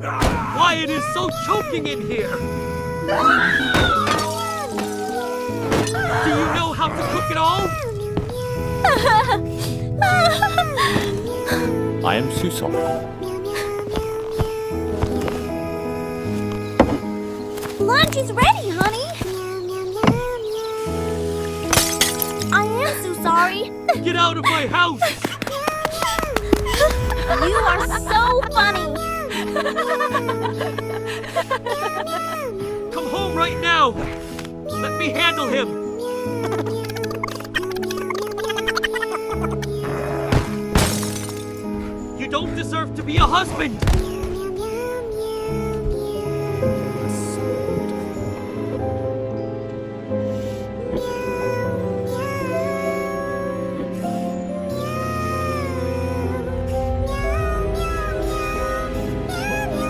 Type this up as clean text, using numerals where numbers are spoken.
Why it is so choking in here? Do you know how to cook at all? I am so sorry. Lunch is ready, honey. I am so sorry. Get out of my house! You are so funny. Come home right now! Let me handle him! You don't deserve to be a husband!